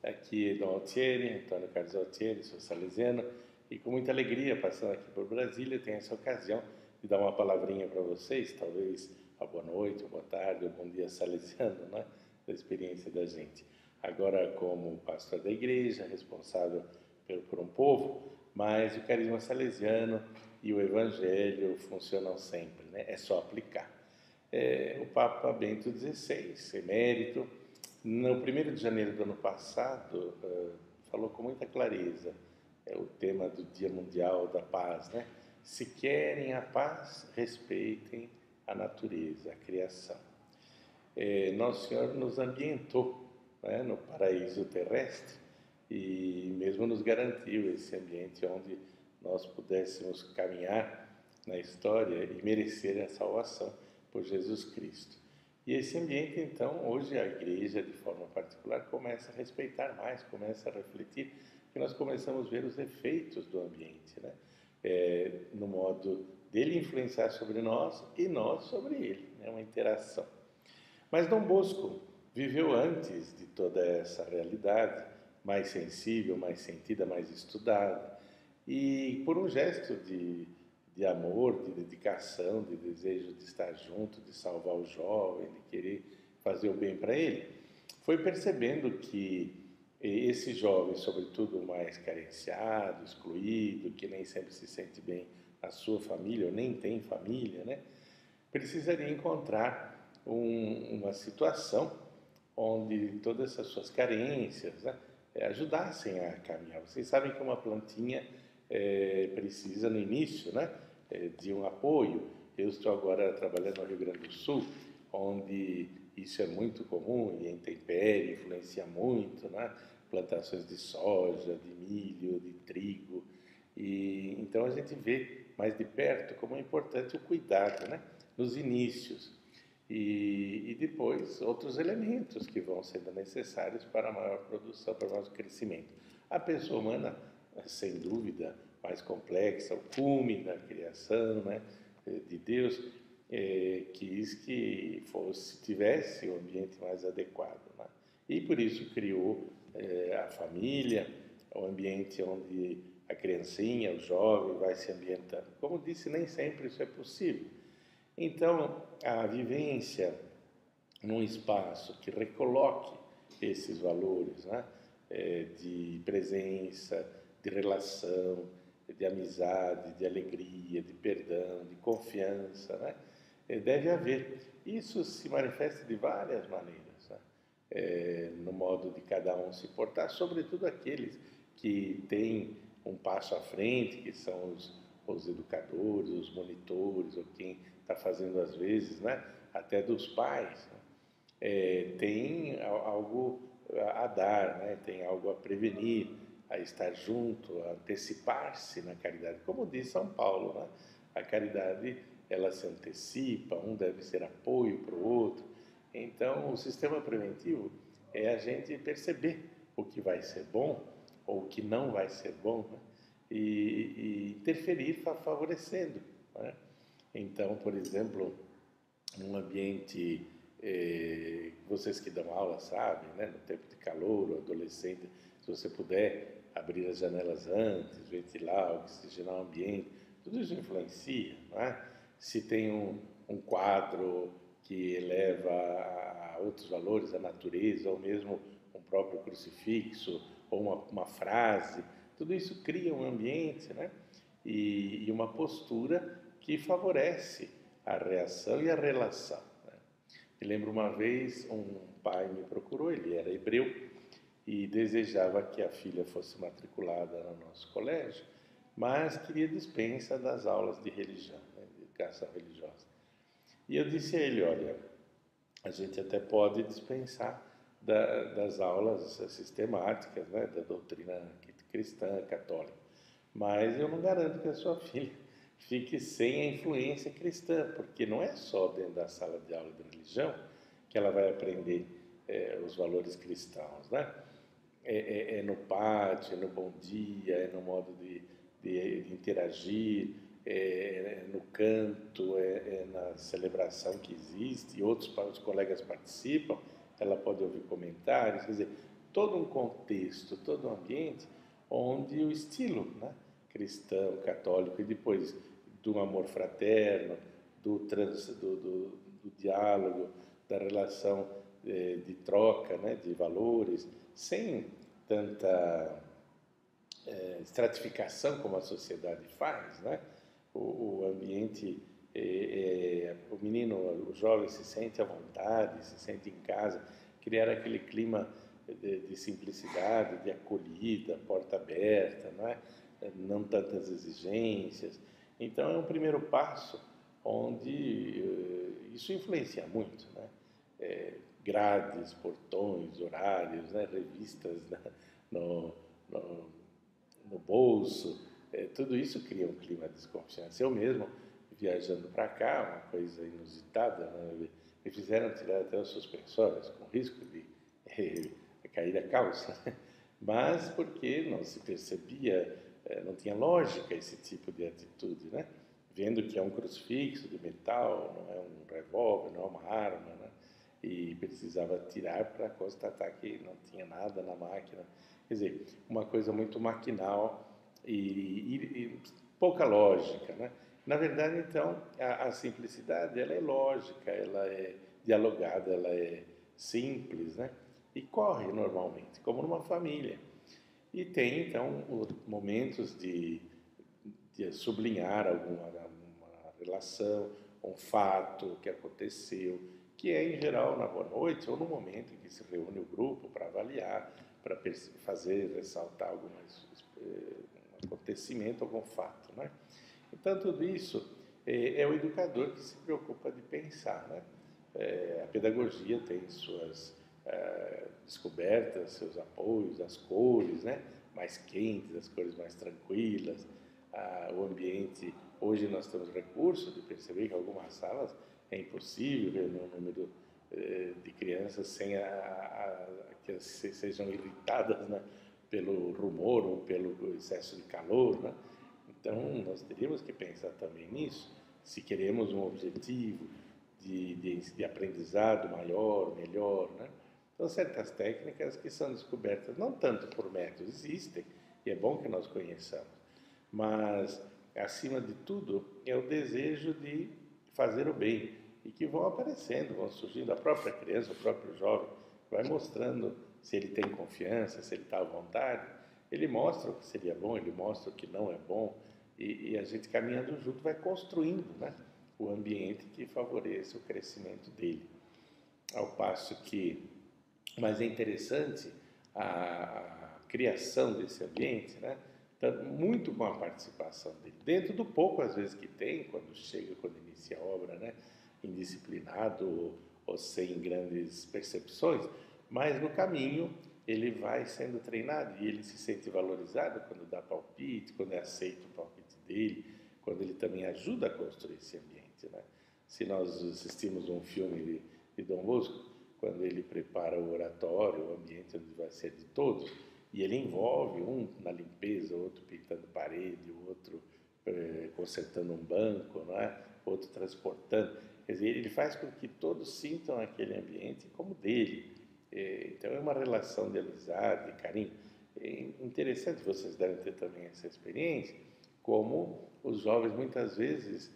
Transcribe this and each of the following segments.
Aqui é Dom Altieri, Antônio Carlos Altieri, sou salesiano, e com muita alegria, passando aqui por Brasília, tenho essa ocasião de dar uma palavrinha para vocês, talvez a boa noite, ou boa tarde, ou bom dia salesiano, né? Da experiência da gente. Agora, como pastor da igreja, responsável por um povo, mas o carisma salesiano e o evangelho funcionam sempre, né? É só aplicar. O Papa Bento XVI, emérito, no 1º de janeiro do ano passado, falou com muita clareza, o tema do Dia Mundial da Paz, né? Se querem a paz, respeitem a natureza, a criação. Nosso Senhor nos ambientou, né, no paraíso terrestre e mesmo nos garantiu esse ambiente onde nós pudéssemos caminhar na história e merecer a salvação por Jesus Cristo. E esse ambiente, então, hoje a igreja, de forma particular, começa a respeitar mais, começa a refletir, que nós começamos a ver os efeitos do ambiente, né? No modo dele influenciar sobre nós e nós sobre ele, né? Uma interação. Mas Dom Bosco viveu antes de toda essa realidade, mais sensível, mais sentida, mais estudada, e por um gesto de amor, de dedicação, de desejo de estar junto, de salvar o jovem, de querer fazer o bem para ele, foi percebendo que esse jovem, sobretudo o mais carenciado, excluído, que nem sempre se sente bem na sua família, ou nem tem família, né, precisaria encontrar uma situação onde todas essas suas carências, né, ajudassem a caminhar. Vocês sabem que uma plantinha precisa no início, né, de um apoio. Eu estou agora trabalhando no Rio Grande do Sul, onde isso é muito comum e a intempérie influencia muito, né? Plantações de soja, de milho, de trigo. E então a gente vê mais de perto como é importante o cuidado, né? Nos inícios. E depois outros elementos que vão sendo necessários para a maior produção, para o maior crescimento. A pessoa humana, sem dúvida, mais complexa, o cume da criação, né, de Deus, quis que tivesse o ambiente mais adequado, né? E por isso criou a família, o ambiente onde a criancinha, o jovem vai se ambientando. Como disse, nem sempre isso é possível. Então, a vivência num espaço que recoloque esses valores, né, de presença, de relação, de amizade, de alegria, de perdão, de confiança, né, deve haver. Isso se manifesta de várias maneiras, né, no modo de cada um se portar, sobretudo aqueles que têm um passo à frente, que são os educadores, os monitores, ou quem está fazendo às vezes, né, até dos pais, né, tem algo a dar, né, tem algo a prevenir, a estar junto, a antecipar-se na caridade. Como diz São Paulo, né, a caridade ela se antecipa, um deve ser apoio para o outro. Então, o sistema preventivo é a gente perceber o que vai ser bom ou o que não vai ser bom, né, e interferir favorecendo, né? Então, por exemplo, num ambiente, vocês que dão aula sabem, né, no tempo de calor, o adolescente, se você puder abrir as janelas antes, ventilar, oxigenar o ambiente, tudo isso influencia, não é? Se tem um quadro que eleva a outros valores, a natureza, ou mesmo um próprio crucifixo, ou uma frase, tudo isso cria um ambiente, né? E uma postura que favorece a reação e a relação, né? Me lembro uma vez um pai me procurou, ele era hebreu e desejava que a filha fosse matriculada no nosso colégio, mas queria dispensa das aulas de religião, né, de educação religiosa. E eu disse a ele, olha, a gente até pode dispensar das aulas sistemáticas, né, da doutrina cristã, católica, mas eu não garanto que a sua filha fique sem a influência cristã, porque não é só dentro da sala de aula de religião que ela vai aprender os valores cristãos, né? É no pátio, é no bom dia, é no modo de interagir, no canto, na celebração que existe, e outros colegas participam, ela pode ouvir comentários, quer dizer, todo um contexto, todo um ambiente onde o estilo, né, cristão, católico, e depois do amor fraterno, do diálogo, da relação de troca, né, de valores, sem tanta estratificação como a sociedade faz, né? O ambiente, o menino, o jovem se sente à vontade, se sente em casa, criar aquele clima de simplicidade, de acolhida, porta aberta, não é? Não tantas exigências. Então é um primeiro passo onde isso influencia muito, né? Grades, portões, horários, né? Revistas, né? no, no, no bolso, tudo isso cria um clima de desconfiança. Eu mesmo, viajando para cá, uma coisa inusitada, né? Me fizeram tirar até os suspensórios, com risco de cair a calça, né? Mas porque não se percebia, não tinha lógica esse tipo de atitude, né? Vendo que é um crucifixo de metal, não é um revólver, não é uma arma, né? E precisava tirar para constatar que não tinha nada na máquina. Quer dizer, uma coisa muito maquinal e pouca lógica, né? Na verdade, então, a simplicidade, ela é lógica, ela é dialogada, ela é simples, né? E corre normalmente, como numa família. E tem, então, momentos de sublinhar alguma relação, um fato que aconteceu, que é, em geral, na boa noite ou no momento em que se reúne o grupo para avaliar, para fazer, ressaltar algum acontecimento, algum fato, né? Então, tudo isso é o educador que se preocupa de pensar, né? A pedagogia tem suas descobertas, seus apoios, as cores, né? Mais quentes, as cores mais tranquilas, o ambiente. Hoje nós temos recursos de perceber que em algumas salas é impossível reunir um número de crianças sem que sejam irritadas, né, pelo rumor ou pelo excesso de calor, né? Então nós teríamos que pensar também nisso, se queremos um objetivo de aprendizado maior, melhor, né? Então certas técnicas que são descobertas não tanto por métodos, existem e é bom que nós conheçamos, mas acima de tudo é o desejo de fazer o bem e que vão aparecendo, vão surgindo. A própria criança, o próprio jovem vai mostrando se ele tem confiança, se ele está à vontade, ele mostra o que seria bom, ele mostra o que não é bom e a gente caminhando junto vai construindo, né, o ambiente que favoreça o crescimento dele. Ao passo que, mas é interessante a criação desse ambiente, né? Muito com a participação dele, dentro do pouco às vezes que tem, quando chega, quando inicia a obra, né? Indisciplinado ou sem grandes percepções, mas no caminho ele vai sendo treinado e ele se sente valorizado quando dá palpite, quando é aceito o palpite dele, quando ele também ajuda a construir esse ambiente, né? Se nós assistimos um filme de Dom Bosco, quando ele prepara o oratório, o ambiente onde vai ser de todos, e ele envolve um na limpeza, outro pintando parede, outro consertando um banco, não é? Outro transportando. Quer dizer, ele faz com que todos sintam aquele ambiente como dele. Então é uma relação de amizade, de carinho. É interessante, vocês devem ter também essa experiência, como os jovens muitas vezes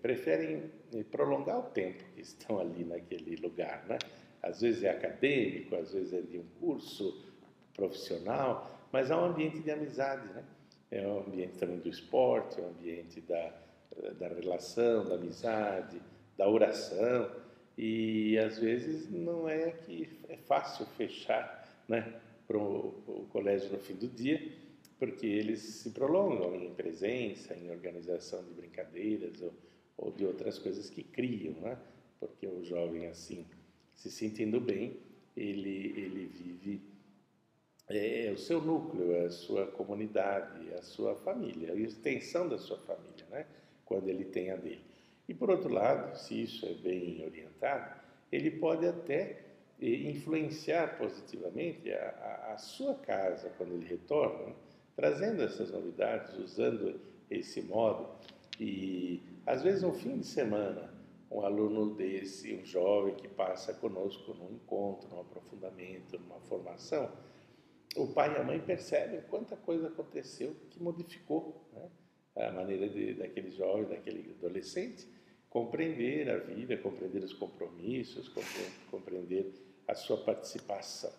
preferem prolongar o tempo que estão ali naquele lugar, né? Às vezes é acadêmico, às vezes é de um curso profissional, mas há um ambiente de amizade, né? É um ambiente também do esporte, é um ambiente da relação, da amizade, da oração, e às vezes não é que é fácil fechar, né, para o colégio no fim do dia, porque eles se prolongam em presença, em organização de brincadeiras ou de outras coisas que criam, né? Porque o jovem assim, se sentindo bem, ele vive o seu núcleo, a sua comunidade, a sua família, a extensão da sua família, né? Quando ele tem a dele. E por outro lado, se isso é bem orientado, ele pode até influenciar positivamente a sua casa quando ele retorna, né? Trazendo essas novidades, usando esse modo. E às vezes um fim de semana um aluno desse, um jovem que passa conosco num encontro, num aprofundamento, numa formação, o pai e a mãe percebem quanta coisa aconteceu que modificou, né, a maneira daquele jovem, daquele adolescente, compreender a vida, compreender os compromissos, compreender a sua participação.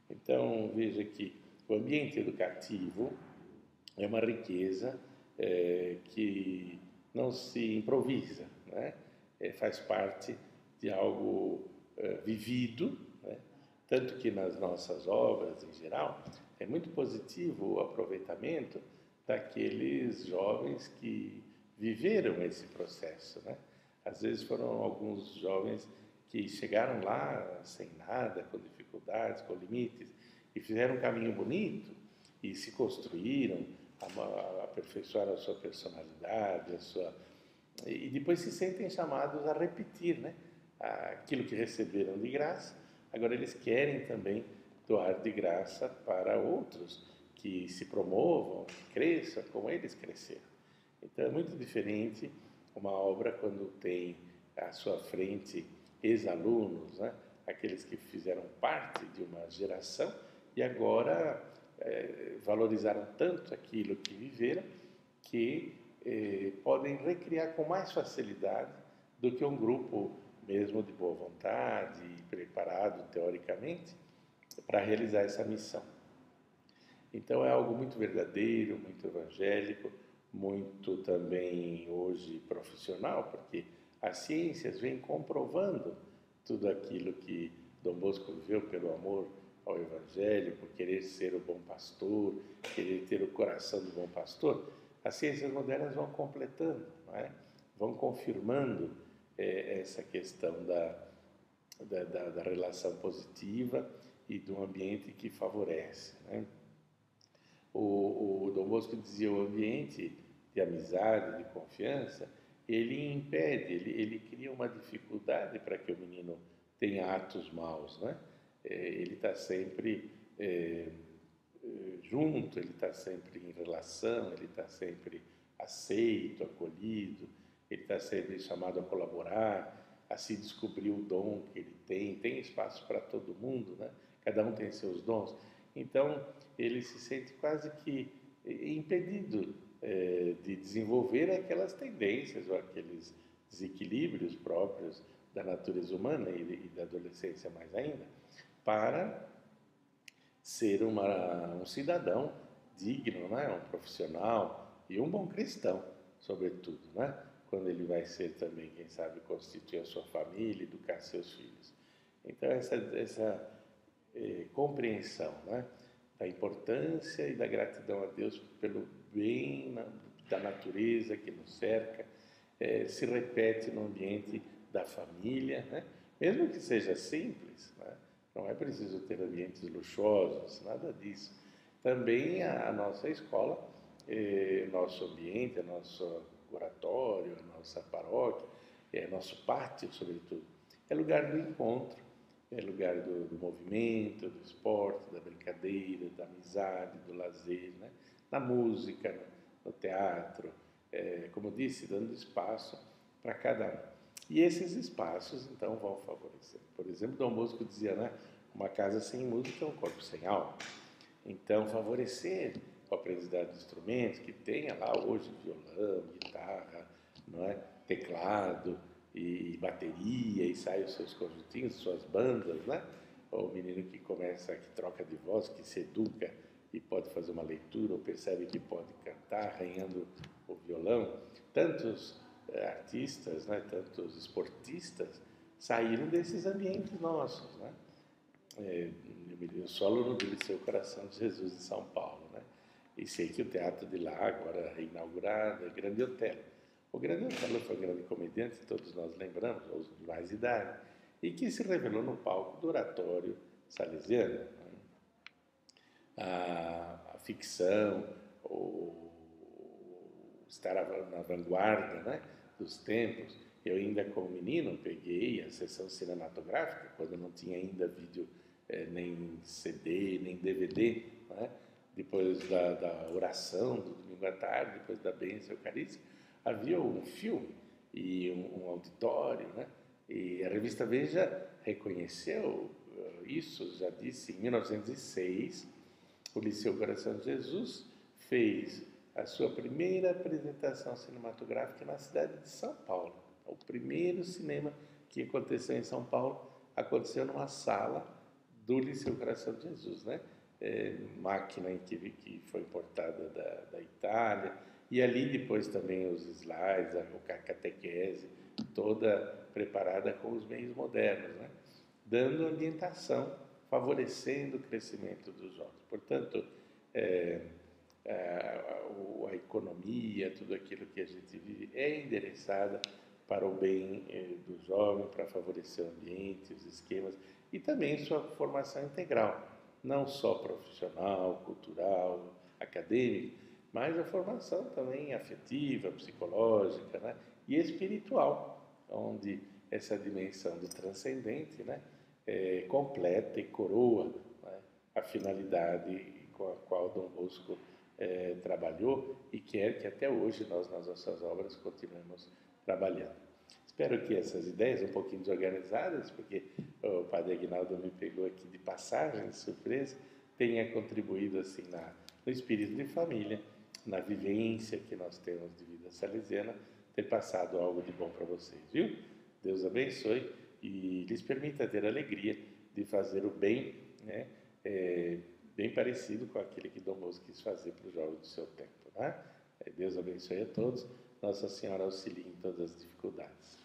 Então, veja que o ambiente educativo é uma riqueza que não se improvisa, né? Faz parte de algo vivido, né? Tanto que nas nossas obras, em geral, é muito positivo o aproveitamento daqueles jovens que viveram esse processo, né? Às vezes foram alguns jovens que chegaram lá sem nada, com dificuldades, com limites, e fizeram um caminho bonito e se construíram, aperfeiçoaram a sua personalidade, e depois se sentem chamados a repetir, né, aquilo que receberam de graça. Agora eles querem também doar de graça para outros que se promovam, que cresçam como eles cresceram. Então é muito diferente uma obra quando tem à sua frente ex-alunos, né, aqueles que fizeram parte de uma geração e agora valorizaram tanto aquilo que viveram que podem recriar com mais facilidade do que um grupo mesmo de boa vontade e preparado teoricamente para realizar essa missão. Então é algo muito verdadeiro, muito evangélico, muito também hoje profissional, porque as ciências vêm comprovando tudo aquilo que Dom Bosco viveu pelo amor ao Evangelho, por querer ser o bom pastor, querer ter o coração do bom pastor. As ciências modernas vão completando, não é? Vão confirmando essa questão da relação positiva e do ambiente que favorece, né? O Dom Bosco dizia: o ambiente de amizade, de confiança, ele impede, ele cria uma dificuldade para que o menino tenha atos maus, né? Ele está sempre junto, ele está sempre em relação, ele está sempre aceito, acolhido, ele está sempre chamado a colaborar, a se descobrir o dom que ele tem espaço para todo mundo, né? Cada um tem seus dons. Então, ele se sente quase que impedido de desenvolver aquelas tendências ou aqueles desequilíbrios próprios da natureza humana e da adolescência mais ainda, para ser um cidadão digno, né? Um profissional e um bom cristão, sobretudo, né? Quando ele vai ser também, quem sabe, constituir a sua família, educar seus filhos. Então, essa compreensão, né, da importância e da gratidão a Deus pelo bem da natureza que nos cerca, se repete no ambiente da família, né? Mesmo que seja simples, né? Não é preciso ter ambientes luxuosos, nada disso. Também a nossa escola, nosso ambiente, nosso oratório, a nossa paróquia, nosso pátio, sobretudo, é lugar do encontro, é lugar do movimento, do esporte, da brincadeira, da amizade, do lazer, né? Na música, no teatro, como disse, dando espaço para cada um. E esses espaços, então, vão favorecer. Por exemplo, Dom Bosco dizia, né? Uma casa sem música é um corpo sem alma. Então, favorecer o aprendizado de instrumentos, que tenha lá hoje violão, guitarra, não é? Teclado e bateria, e sai os seus conjuntinhos, suas bandas, né? O menino que começa, que troca de voz, que se educa e pode fazer uma leitura, ou percebe que pode cantar, arranhando o violão. Tantos artistas, né? Tantos esportistas saíram desses ambientes nossos, né? Eu sou aluno do Liceu Coração de Jesus de São Paulo, né? E sei que o teatro de lá, agora reinaugurado, é Grande Otelo. O Grande Otelo foi um grande comediante, todos nós lembramos, os de mais idade, e que se revelou no palco do oratório salesiano, né? A ficção, estar na vanguarda, né, dos tempos. Eu ainda como menino peguei a sessão cinematográfica, quando não tinha ainda vídeo, nem CD, nem DVD, né? Depois da oração do domingo à tarde, depois da bênção eucarística, havia um filme, e um auditório, né? E a revista Veja reconheceu isso, já disse, em 1906, o Liceu Coração de Jesus fez a sua primeira apresentação cinematográfica na cidade de São Paulo. O primeiro cinema que aconteceu em São Paulo aconteceu numa sala do Liceu Coração de Jesus, né? Máquina que foi importada da Itália, e ali depois também os slides, a catequese, toda preparada com os meios modernos, né? Dando ambientação, favorecendo o crescimento dos jovens. Portanto, a economia, tudo aquilo que a gente vive é endereçada para o bem do jovem, para favorecer o ambiente, os esquemas e também sua formação integral, não só profissional, cultural, acadêmica, mas a formação também afetiva, psicológica, né? E espiritual, onde essa dimensão do transcendente, né? Completa e coroa, né? A finalidade com a qual Dom Bosco trabalhou e quer que até hoje nós, nas nossas obras, continuemos trabalhando. Espero que essas ideias, um pouquinho desorganizadas, porque o Padre Aguinaldo me pegou aqui de passagem, de surpresa, tenha contribuído assim no espírito de família, na vivência que nós temos de vida salesiana, ter passado algo de bom para vocês, viu? Deus abençoe e lhes permita ter a alegria de fazer o bem, né? Bem parecido com aquele que Dom Bosco quis fazer para os jovens do seu tempo, né? Deus abençoe a todos, Nossa Senhora auxilie em todas as dificuldades.